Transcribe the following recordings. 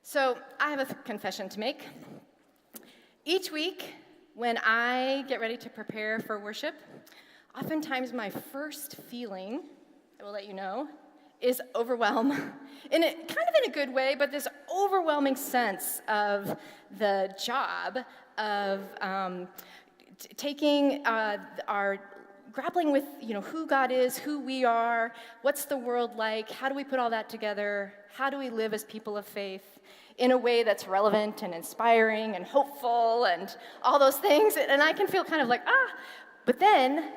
So I have a confession to make. Each week, when I get ready to prepare for worship, oftentimes my first feeling, I will let you know, is overwhelm. Kind of in a good way, but this overwhelming sense of the job of grappling with, who God is, who we are, what's the world like, how do we put all that together, how do we live as people of faith in a way that's relevant and inspiring and hopeful and all those things. And I can feel kind of like, but then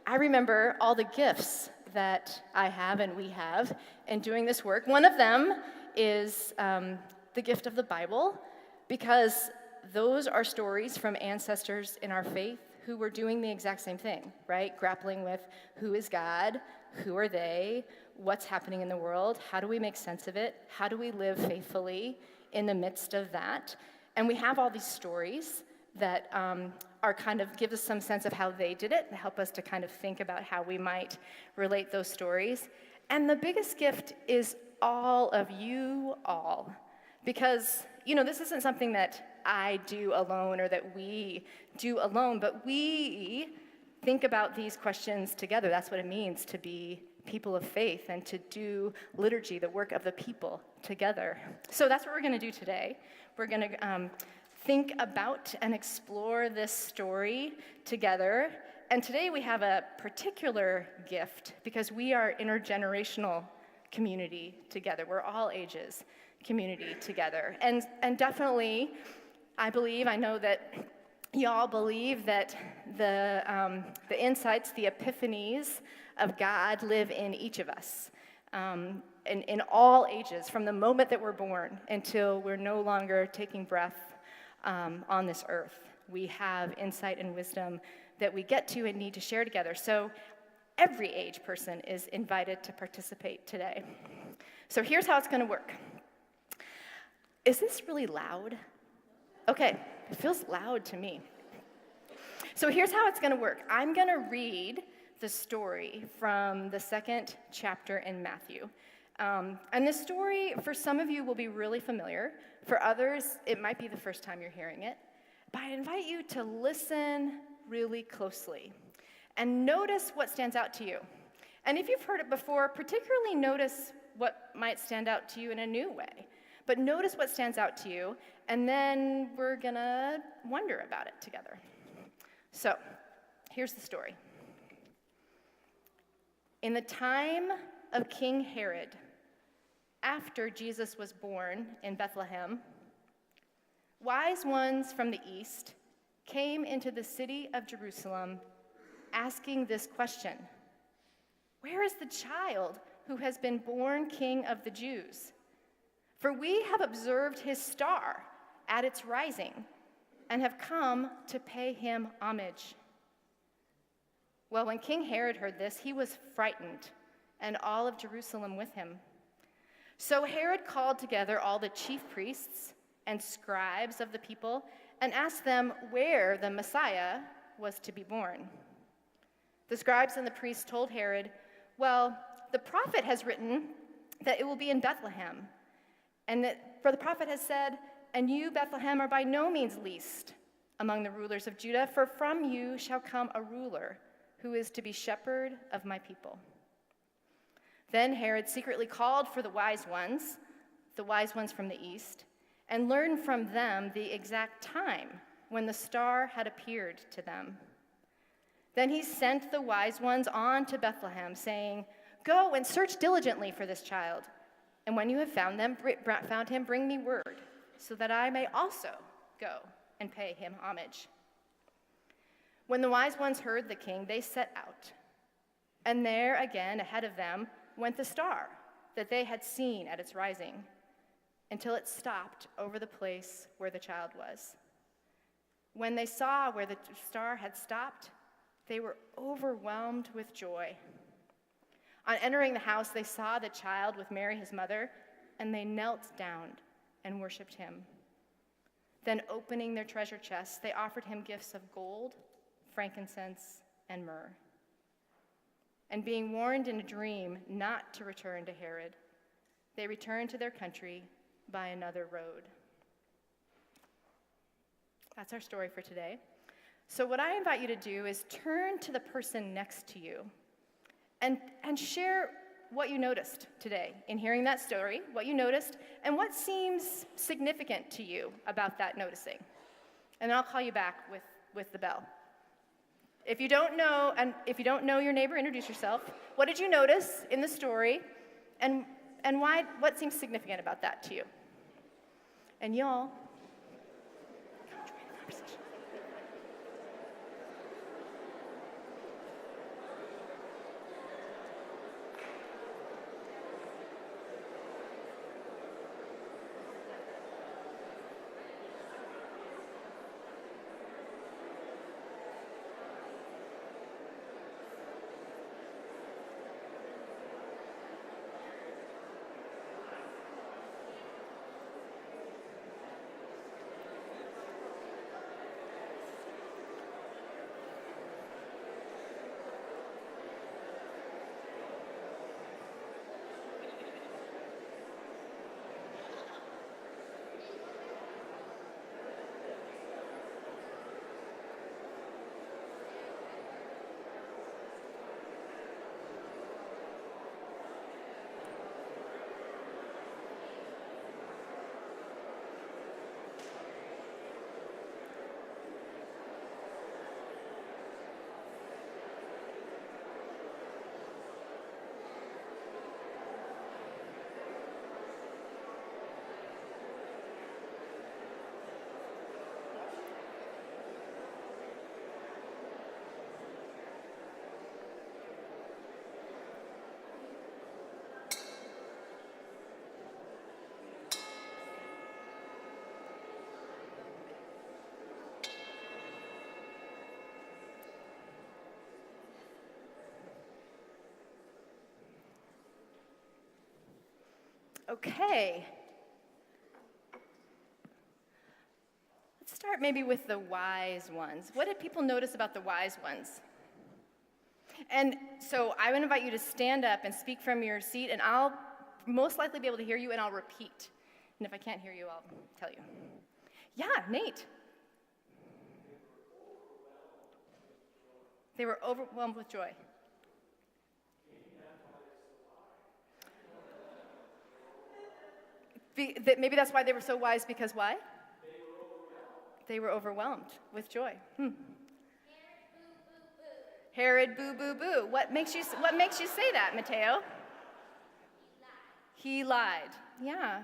I remember all the gifts that I have and we have in doing this work. One of them is the gift of the Bible, because those are stories from ancestors in our faith who were doing the exact same thing, right? Grappling with who is God, who are they, what's happening in the world, how do we make sense of it, how do we live faithfully in the midst of that? And we have all these stories that are kind of give us some sense of how they did it and help us to kind of think about how we might relate those stories. And the biggest gift is all of you all, because, this isn't something that I do alone or that we do alone, but we think about these questions together. That's what it means to be people of faith and to do liturgy, the work of the people, together. So that's what we're going to do today. We're going to think about and explore this story together. And today we have a particular gift because we are intergenerational community together. We're all ages community together. And definitely, I know that y'all believe that the insights, the epiphanies of God live in each of us, in all ages, from the moment that we're born until we're no longer taking breath on this earth. We have insight and wisdom that we get to and need to share together. So every age person is invited to participate today. So here's how it's going to work. Is this really loud? Okay, it feels loud to me. So here's how it's going to work. I'm going to read the story from the second chapter in Matthew. And this story, for some of you, will be really familiar. For others, it might be the first time you're hearing it. But I invite you to listen really closely and notice what stands out to you. And if you've heard it before, particularly notice what might stand out to you in a new way. But notice what stands out to you, and then we're going to wonder about it together. So, here's the story. In the time of King Herod, after Jesus was born in Bethlehem, wise ones from the east came into the city of Jerusalem asking this question: "Where is the child who has been born King of the Jews? For we have observed his star at its rising and have come to pay him homage." Well, when King Herod heard this, he was frightened, and all of Jerusalem with him. So Herod called together all the chief priests and scribes of the people and asked them where the Messiah was to be born. The scribes and the priests told Herod, "Well, the prophet has written that it will be in Bethlehem. For the prophet has said, 'And you, Bethlehem, are by no means least among the rulers of Judah, for from you shall come a ruler who is to be shepherd of my people.'" Then Herod secretly called for the wise ones from the east, and learned from them the exact time when the star had appeared to them. Then he sent the wise ones on to Bethlehem, saying, "Go and search diligently for this child. And when you have found him, bring me word, so that I may also go and pay him homage." When the wise ones heard the king, they set out. And there again, ahead of them, went the star that they had seen at its rising, until it stopped over the place where the child was. When they saw where the star had stopped, they were overwhelmed with joy. On entering the house, they saw the child with Mary, his mother, and they knelt down and worshiped him. Then, opening their treasure chests, they offered him gifts of gold, frankincense, and myrrh. And being warned in a dream not to return to Herod, they returned to their country by another road. That's our story for today. So what I invite you to do is turn to the person next to you and share what you noticed today in hearing that story, what you noticed, and what seems significant to you about that noticing. And then I'll call you back with the bell. If you don't know your neighbor, introduce yourself. What did you notice in the story, and why? What seems significant about that to you? And y'all, come join the conversation. Okay. Let's start maybe with the wise ones. What did people notice about the wise ones? And so I would invite you to stand up and speak from your seat, and I'll most likely be able to hear you, and I'll repeat. And if I can't hear you, I'll tell you. Yeah, Nate. They were overwhelmed with joy. Maybe that's why they were so wise, because why? They were overwhelmed with joy. Herod, boo, boo, boo. What makes you say that, Mateo? He lied. Yeah.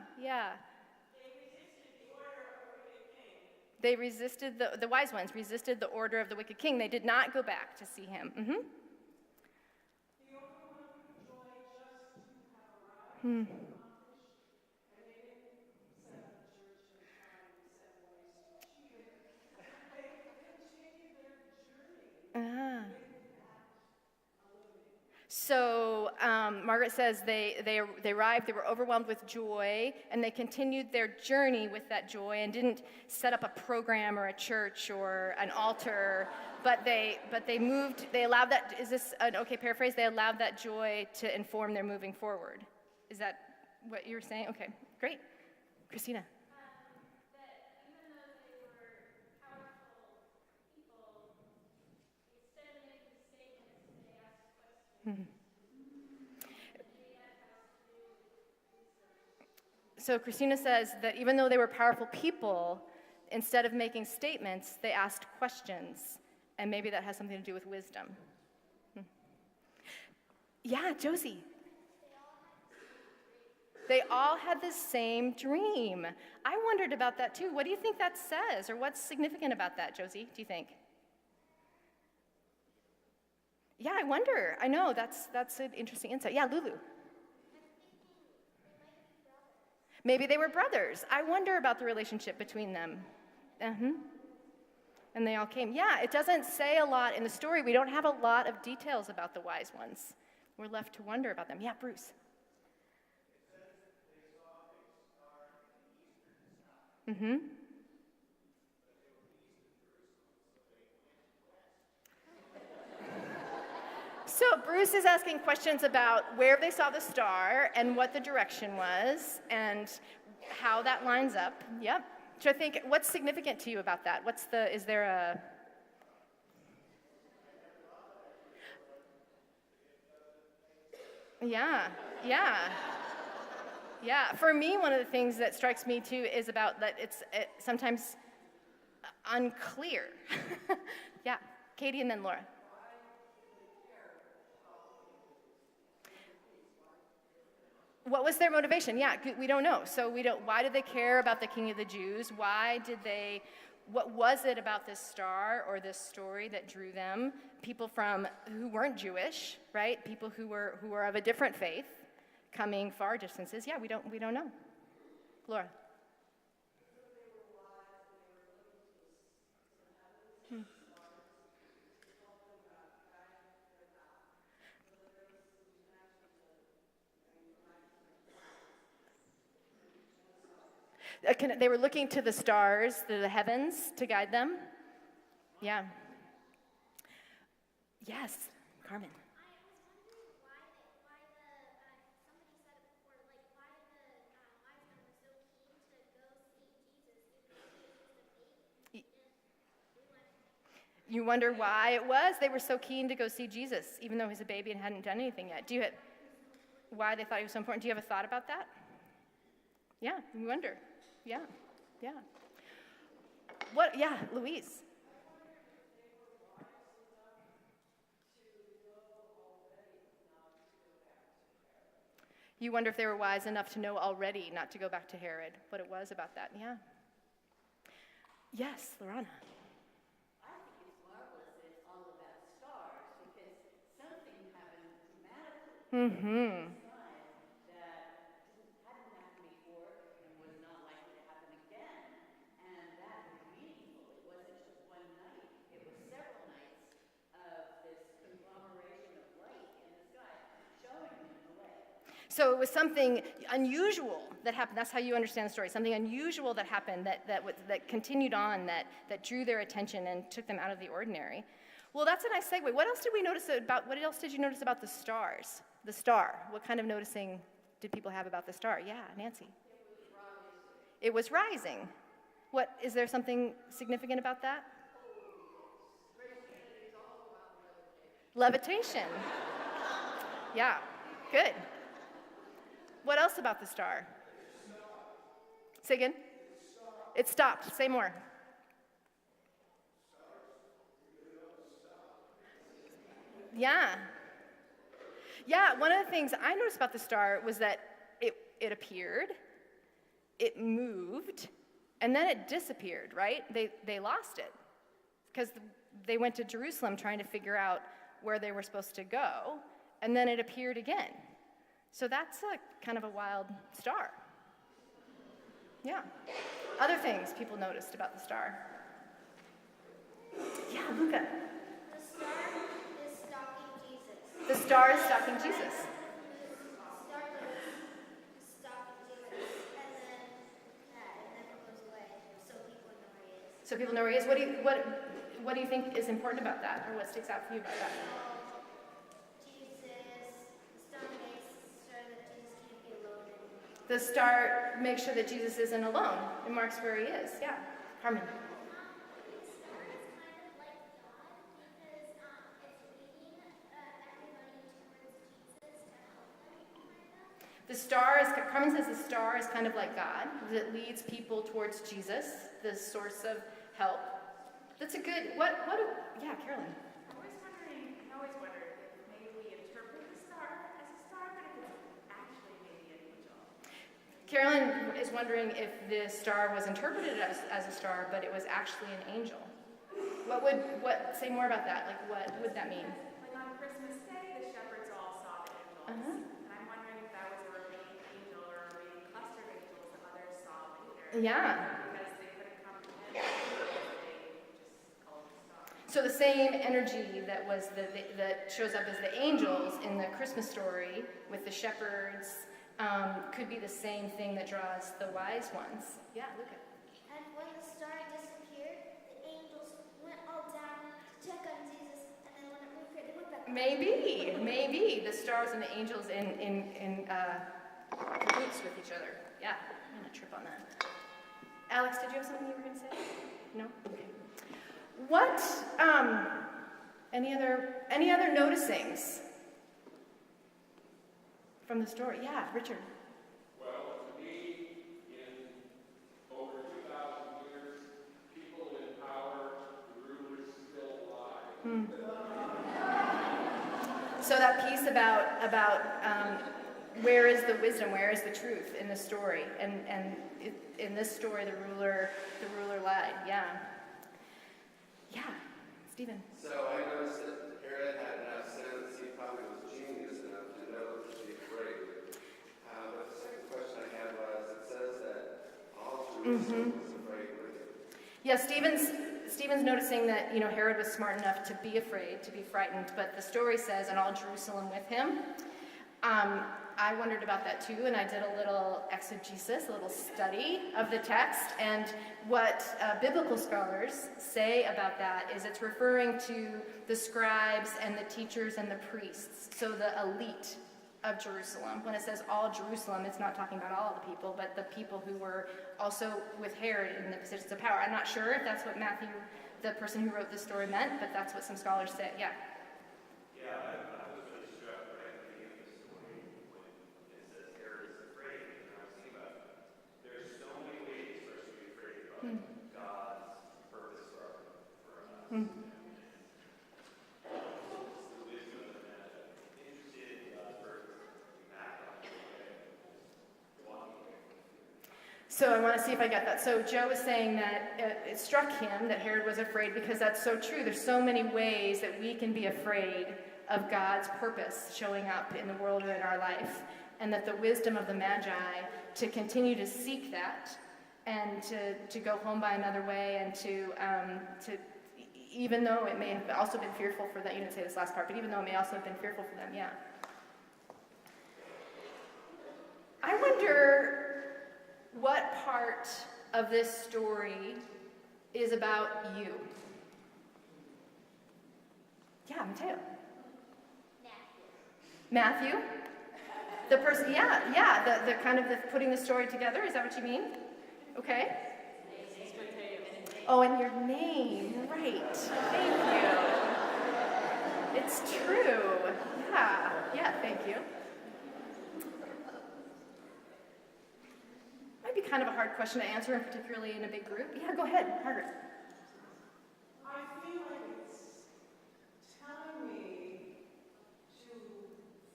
They resisted the wise ones resisted the order of the wicked king. They did not go back to see him. So Margaret says they arrived, they were overwhelmed with joy, and they continued their journey with that joy and didn't set up a program or a church or an altar, but they moved, they allowed that, is this an okay paraphrase? They allowed that joy to inform their moving forward. Is that what you were saying? Okay, great. Christina. So Christina says that even though they were powerful people, instead of making statements, they asked questions, and maybe that has something to do with wisdom. Yeah, Josie. They all had the same dream. I wondered about that too. What do you think that says, or what's significant about that, Josie, do you think? Yeah, I wonder. I know, that's an interesting insight. Yeah, Lulu. Maybe they were brothers. I wonder about the relationship between them. And they all came. Yeah, it doesn't say a lot in the story. We don't have a lot of details about the wise ones. We're left to wonder about them. Yeah, Bruce. So Bruce is asking questions about where they saw the star and what the direction was, and how that lines up. Yep. So I think, what's significant to you about that? Is there a... Yeah. For me, one of the things that strikes me too is about that it's sometimes unclear. Yeah. Katie and then Laura. What was their motivation? Yeah, we don't know. So why did they care about the King of the Jews? What was it about this star or this story that drew them? People who weren't Jewish, right? People who were of a different faith, coming far distances. Yeah, we don't know. Laura. They were looking to the stars, to the heavens, to guide them. Yeah. Yes, Carmen. You wonder why it was they were so keen to go see Jesus, even though he was a baby and hadn't done anything yet. Why they thought he was so important? Do you have a thought about that? Yeah, you wonder. Yeah. What? Yeah, Louise. You wonder if they were wise enough to know already not to go back to Herod. What it was about that? Yeah. Yes, Lorana. I think it's marvelous that it's all about stars because something happened dramatically. So it was something unusual that happened. That's how you understand the story. Something unusual that happened that continued on, that drew their attention and took them out of the ordinary. Well, that's a nice segue. What else did you notice about the stars? The star. What kind of noticing did people have about the star? Yeah, Nancy. It was rising. What, is there something significant about that? Levitation. Yeah, good. What else about the star? Say again? It stopped. Say more. Yeah. Yeah, one of the things I noticed about the star was that it appeared, it moved, and then it disappeared, right? They lost it because they went to Jerusalem trying to figure out where they were supposed to go, and then it appeared again. So that's kind of a wild star. Yeah. Other things people noticed about the star. Yeah, Luca. The star is stalking Jesus. The star is stalking Jesus. The star is stalking Jesus, and then it goes away, so people know where he is. So people know where he is. What do you think is important about that, or what sticks out for you about that? The star makes sure that Jesus isn't alone. It marks where he is. Yeah. Carmen. The star is kind of like God because it's leading everybody towards Jesus to help them. Carmen says the star is kind of like God. It leads people towards Jesus, the source of help. That's a good, yeah, Carolyn. I always wondered if maybe we interpret the star as a star, but if it's actually maybe an angel. Carolyn is wondering if the star was interpreted as a star, but it was actually an angel. Say more about that. Like, what would that mean? Like on Christmas Day, the shepherds all saw the angels. And I'm wondering if that was a remaining angel or a remaining cluster of angels that others saw later. Yeah. Because they couldn't comprehend it, they just called it a star. So the same energy that shows up as the angels in the Christmas story with the shepherds could be the same thing that draws the wise ones. Yeah, Luca. And when the star disappeared, the angels went all down to check on Jesus, and then when it reappeared, they went back. Maybe the stars and the angels in cahoots with each other. Yeah, trip on that. Alex, did you have something you were going to say? No? Okay. What, any other noticings from the story? Yeah, Richard. Well, to me, in over 2,000 years, people in power, the rulers still lie. So that piece about where is the wisdom, where is the truth in the story, and in this story, the ruler lied. Yeah. Stephen. So I noticed that Herod had enough sense. He probably was genius enough to know to be afraid. But the second question I had was, it says that all Jerusalem was afraid with him. Yeah, Stephen's noticing that Herod was smart enough to be afraid, to be frightened, but the story says, and all Jerusalem with him. I wondered about that too, and I did a little exegesis, a little study of the text, and what biblical scholars say about that is it's referring to the scribes and the teachers and the priests, so the elite of Jerusalem. When it says all Jerusalem, it's not talking about all the people, but the people who were also with Herod in the positions of power. I'm not sure if that's what Matthew, the person who wrote this story, meant, but that's what some scholars say. Yeah. Yeah, I was really struck right at the beginning of the story when it says Herod is afraid. And I was thinking about there's so many ways for us to be afraid about God's purpose for us. The wisdom of that, interested in God's purpose, back on the way, walking away from fear. So I want to see if I get that. So Joe was saying that it struck him that Herod was afraid because that's so true. There's so many ways that we can be afraid of God's purpose showing up in the world or in our life, and that the wisdom of the Magi to continue to seek that and to go home by another way, and to even though it may have also been fearful for them. You didn't say this last part, but even though it may also have been fearful for them, yeah. I wonder what part of this story is about you. Yeah, Mateo. Matthew? The person, the kind of the putting the story together, is that what you mean? Okay. Oh, and your name, right. Thank you. It's true. Yeah, thank you. Might be kind of a hard question to answer, and particularly in a big group. Yeah, go ahead, Margaret. I feel like it's telling me to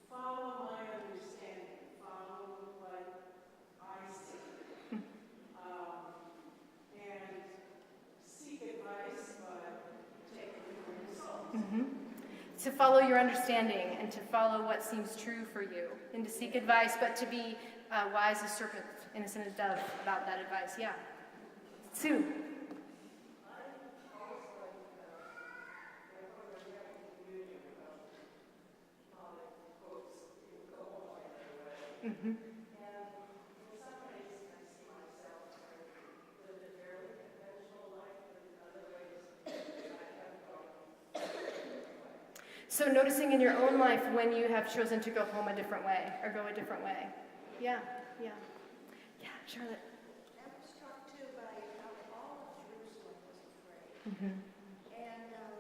follow my understanding, follow what I see, and seek advice, but take the results. To follow your understanding and to follow what seems true for you, and to seek advice, but to be wise as serpent, innocent as dove about that advice. Yeah. Sue. Mm-hmm. So noticing in your own life when you have chosen to go home a different way or go a different way. Yeah, Charlotte. I was struck too by how all of Jerusalem was afraid. Mm-hmm. And I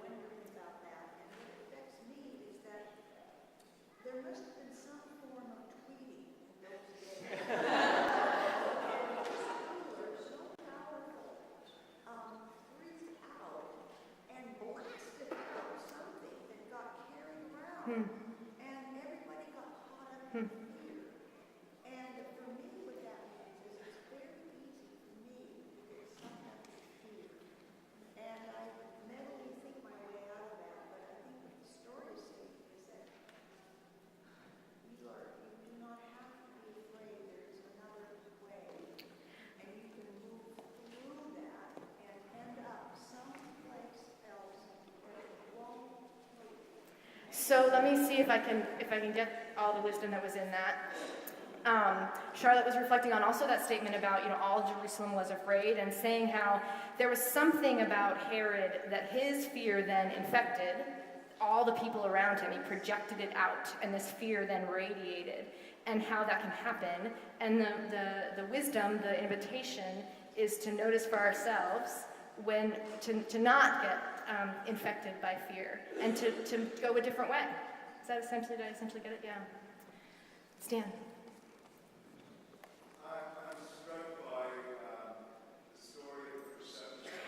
wondering about that. And what affects me is that there must have been some form of tweeting in those days. And this ruler, so powerful, freaked out and blasted out something that got carried around. And everybody got caught up in fear. And for me, what that means is it's very easy for me to get some kind of fear. And I mentally think my way out of that, but I think what the story is saying is that you do not have to be afraid. There is another way. And you can move through that and end up someplace else where it won't hurt you. So let me see if I can get all the wisdom that was in that. Charlotte was reflecting on also that statement about, all Jerusalem was afraid, and saying how there was something about Herod that his fear then infected all the people around him. He projected it out, and this fear then radiated. and how that can happen. And the wisdom, the invitation, is to notice for ourselves when to not get infected by fear and to go a different way. Is that essentially, did I essentially get it? Yeah. Stan. I'm struck by the story of perception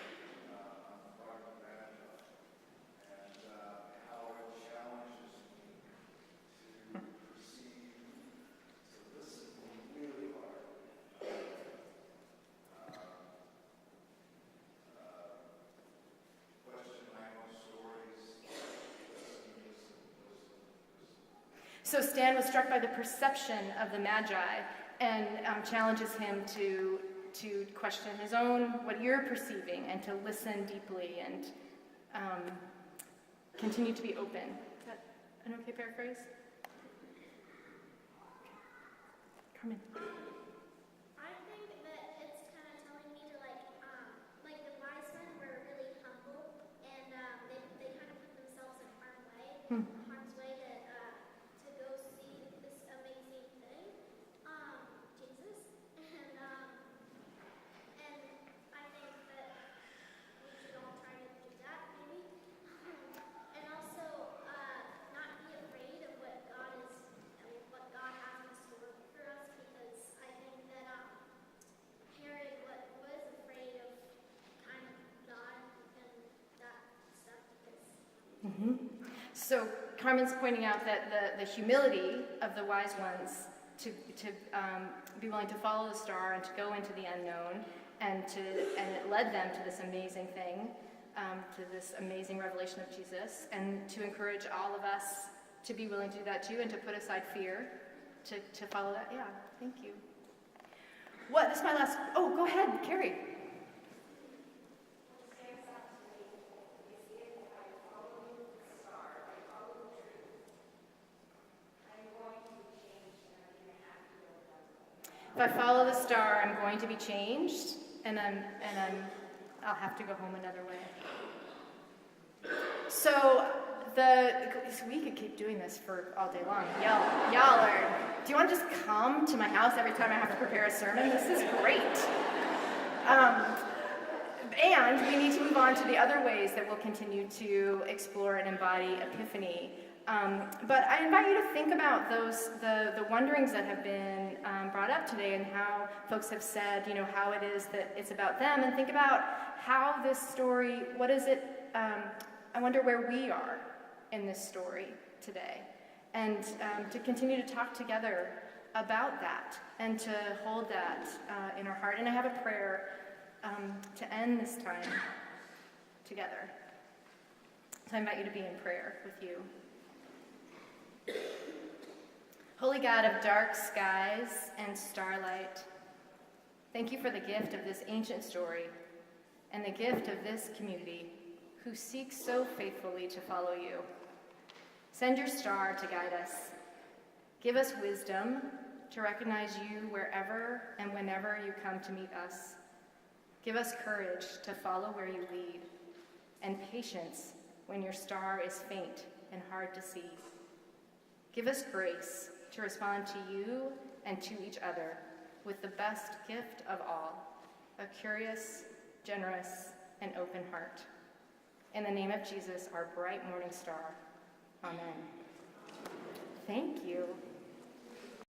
on the part of Magi, and how it challenges me to perceive, to listen really hard. Question my own stories, listen. So Stan was struck by the perception of the Magi and challenges him to question his own, what you're perceiving, and to listen deeply and continue to be open. Is that an okay paraphrase? Carmen. I think that it's kind of telling me to like the wise men were really humble, and they kind of put themselves in harm's way to go see this amazing thing, Jesus, and I think that we should all try to do that maybe, and also not be afraid of what God has in store for us, because I think that Herod was afraid of kind of God and that stuff, because So Carmen's pointing out that the humility of the wise ones to be willing to follow the star and to go into the unknown, and it led them to this amazing thing, to this amazing revelation of Jesus, and to encourage all of us to be willing to do that too, and to put aside fear, to follow that. Yeah, thank you. What? This is my last. Oh, go ahead, Carrie. If I follow the star, I'm going to be changed, and I'll have to go home another way. So we could keep doing this for all day long. Y'all are. Do you want to just come to my house every time I have to prepare a sermon? This is great. And we need to move on to the other ways that we'll continue to explore and embody Epiphany. But I invite you to think about the wonderings that have been brought up today, and how folks have said, how it is that it's about them, and think about how this story, what is it, I wonder where we are in this story today, and to continue to talk together about that, and to hold that in our heart. And I have a prayer to end this time together. So I invite you to be in prayer with you. Holy God of dark skies and starlight, thank you for the gift of this ancient story and the gift of this community who seeks so faithfully to follow you. Send your star to guide us. Give us wisdom to recognize you wherever and whenever you come to meet us. Give us courage to follow where you lead, and patience when your star is faint and hard to see. Give us grace to respond to you and to each other with the best gift of all, a curious, generous, and open heart. In the name of Jesus, our bright morning star. Amen. Thank you.